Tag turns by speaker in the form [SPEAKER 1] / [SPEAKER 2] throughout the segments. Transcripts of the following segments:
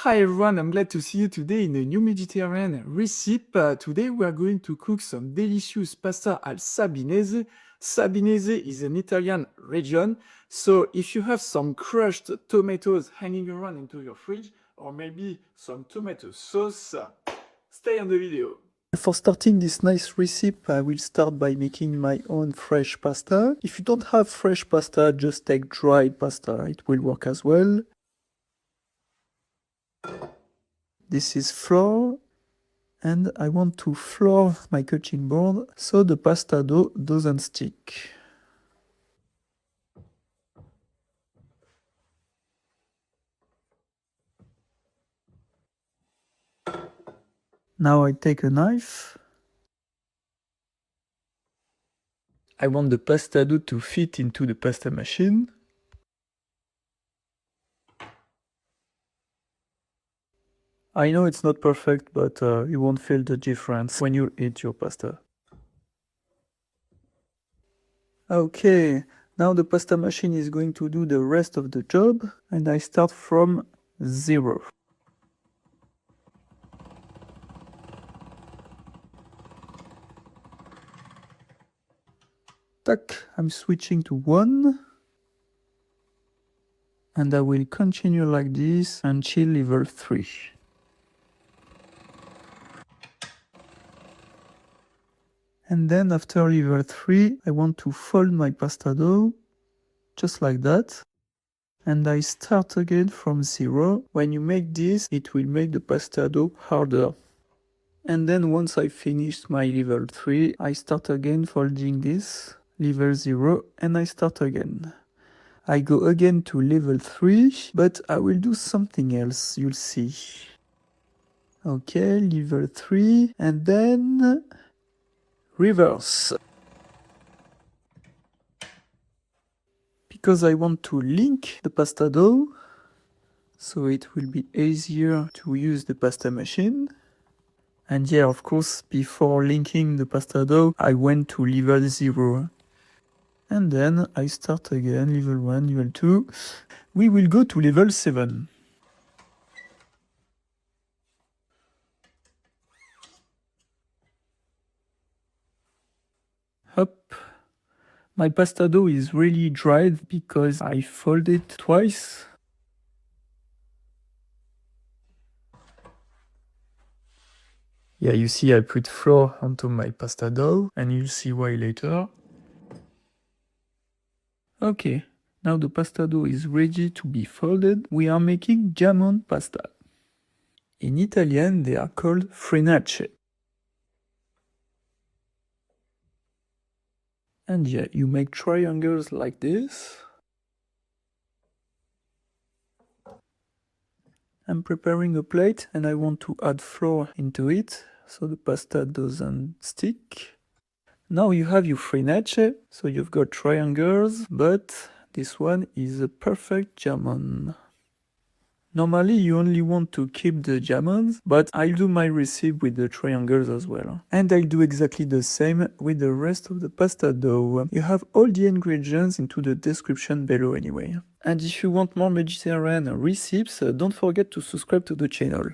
[SPEAKER 1] Hi everyone, I'm glad to see you today in a new Mediterranean recipe. Today we are going to cook some delicious pasta alla Sabinese. Sabinese is an Italian region, so if you have some crushed tomatoes hanging around into your fridge, or maybe some tomato sauce, stay on the video. For starting this nice recipe, I will start by making my own fresh pasta. If you don't have fresh pasta, just take dried pasta, it will work as well. This is flour, and I want to flour my cutting board so the pasta dough doesn't stick. Now I take a knife. I want the pasta dough to fit into the pasta machine. I know it's not perfect, but you won't feel the difference when you eat your pasta. Okay, now the pasta machine is going to do the rest of the job, and I start from 0. Tac, I'm switching to 1. And I will continue like this until level 3. And then after level 3, I want to fold my pasta dough, just like that. And I start again from 0. When you make this, it will make the pasta dough harder. And then once I finish my level 3, I start again folding this, level 0, and I start again. I go again to level 3, but I will do something else, you'll see. Okay, level 3, and then reverse. Because I want to link the pasta dough, so it will be easier to use the pasta machine. And yeah, of course, before linking the pasta dough, I went to level 0. And then I start again, level 1, level 2. We will go to level 7. Hop. My pasta dough is really dried because I fold it twice. Yeah, you see I put flour onto my pasta dough, and you'll see why later. Okay, now the pasta dough is ready to be folded. We are making jamon pasta. In Italian, they are called frenace. And yeah, you make triangles like this. I'm preparing a plate and I want to add flour into it so the pasta doesn't stick. Now you have your frenace, so you've got triangles, but this one is a perfect jamon. Normally you only want to keep the jamons, but I'll do my recipe with the triangles as well. And I'll do exactly the same with the rest of the pasta dough. You have all the ingredients into the description below anyway. And if you want more Mediterranean recipes, don't forget to subscribe to the channel.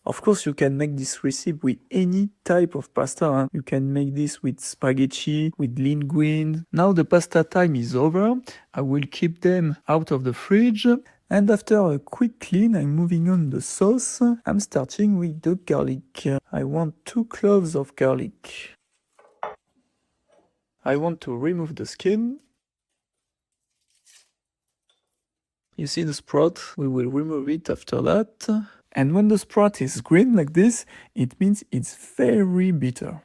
[SPEAKER 1] Of course, you can make this recipe with any type of pasta. You can make this with spaghetti, with linguine. Now the pasta time is over. I will keep them out of the fridge. And after a quick clean, I'm moving on the sauce. I'm starting with the garlic. I want 2 cloves of garlic. I want to remove the skin. You see the sprout? We will remove it after that. And when the sprout is green like this, it means it's very bitter.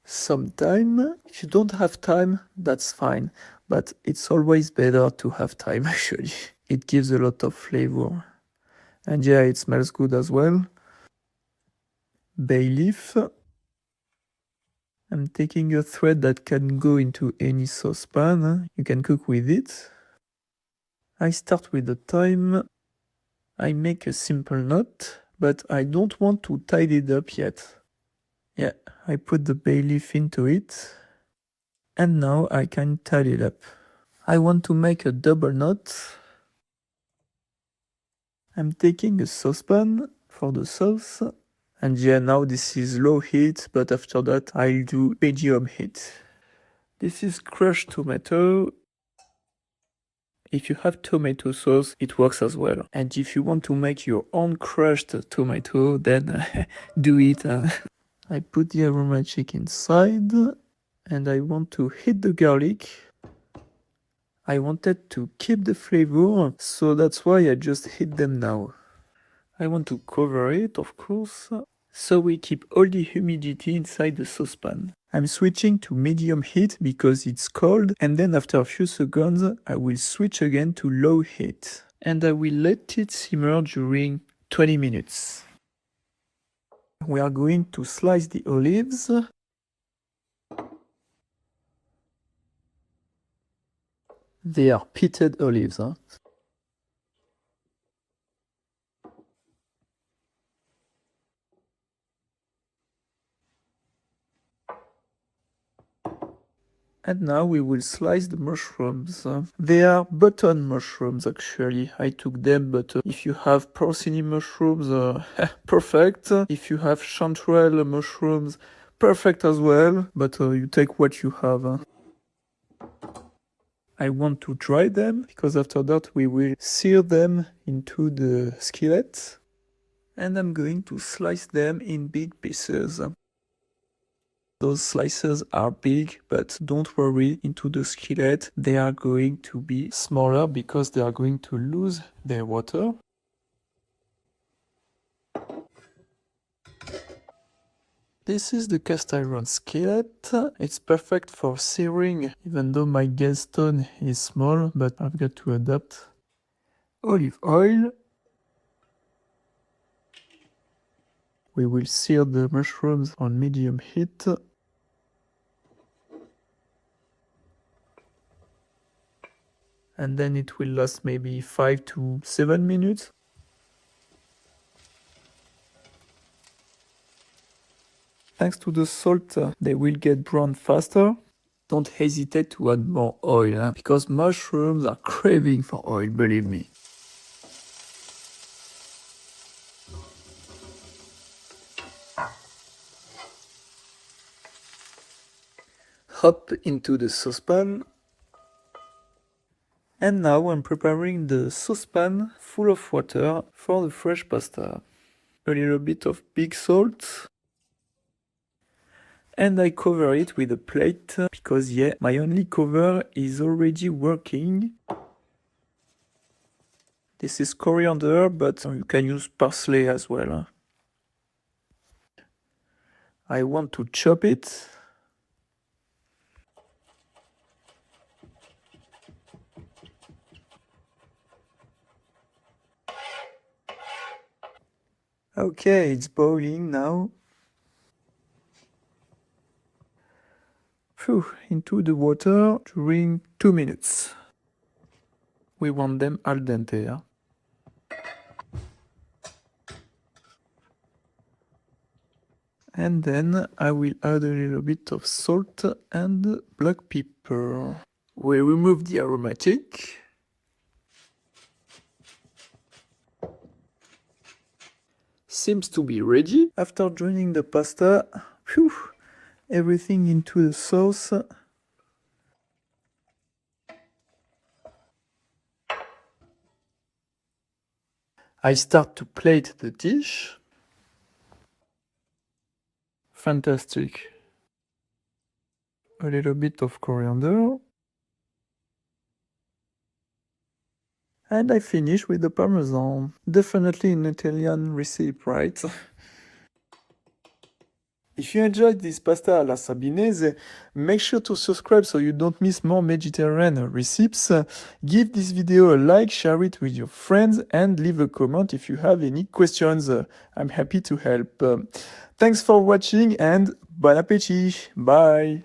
[SPEAKER 1] Some thyme. If you don't have thyme, that's fine. But it's always better to have thyme actually. It gives a lot of flavor. And yeah, it smells good as well. Bay leaf. I'm taking a thread that can go into any saucepan. You can cook with it. I start with the thyme. I make a simple knot, but I don't want to tie it up yet. Yeah, I put the bay leaf into it. And now I can tie it up. I want to make a double knot. I'm taking a saucepan for the sauce. And yeah, now this is low heat, but after that I'll do medium heat. This is crushed tomato. If you have tomato sauce, it works as well. And if you want to make your own crushed tomato, then do it. I put the aromatic inside, and I want to heat the garlic. I wanted to keep the flavor, so that's why I just heat them now. I want to cover it, of course, so we keep all the humidity inside the saucepan. I'm switching to medium heat because it's cold, and then after a few seconds I will switch again to low heat. And I will let it simmer during 20 minutes. We are going to slice the olives. They are pitted olives. And now we will slice the mushrooms. They are button mushrooms actually. I took them, but if you have porcini mushrooms, perfect. If you have chanterelle mushrooms, perfect as well. But you take what you have. I want to dry them because after that we will sear them into the skillet. And I'm going to slice them in big pieces. Those slices are big, but don't worry, into the skillet they are going to be smaller because they are going to lose their water. This is the cast iron skillet. It's perfect for searing, even though my gas stone is small, but I've got to adapt. Olive oil. We will sear the mushrooms on medium heat. And then it will last maybe 5 to 7 minutes. Thanks to the salt, they will get brown faster. Don't hesitate to add more oil, because mushrooms are craving for oil, believe me. Hop into the saucepan. And now I'm preparing the saucepan full of water for the fresh pasta. A little bit of big salt. And I cover it with a plate because yeah, my only cover is already working. This is coriander, but you can use parsley as well. I want to chop it. Okay, it's boiling now. Into the water during 2 minutes. We want them al dente. And then I will add a little bit of salt and black pepper. We remove the aromatic. Seems to be ready. After joining the pasta, everything into the sauce. I start to plate the dish. Fantastic. A little bit of coriander. And I finish with the Parmesan. Definitely an Italian recipe, right? If you enjoyed this pasta alla Sabinese, make sure to subscribe so you don't miss more Mediterranean recipes. Give this video a like, share it with your friends, and leave a comment if you have any questions. I'm happy to help. Thanks for watching and bon appétit. Bye.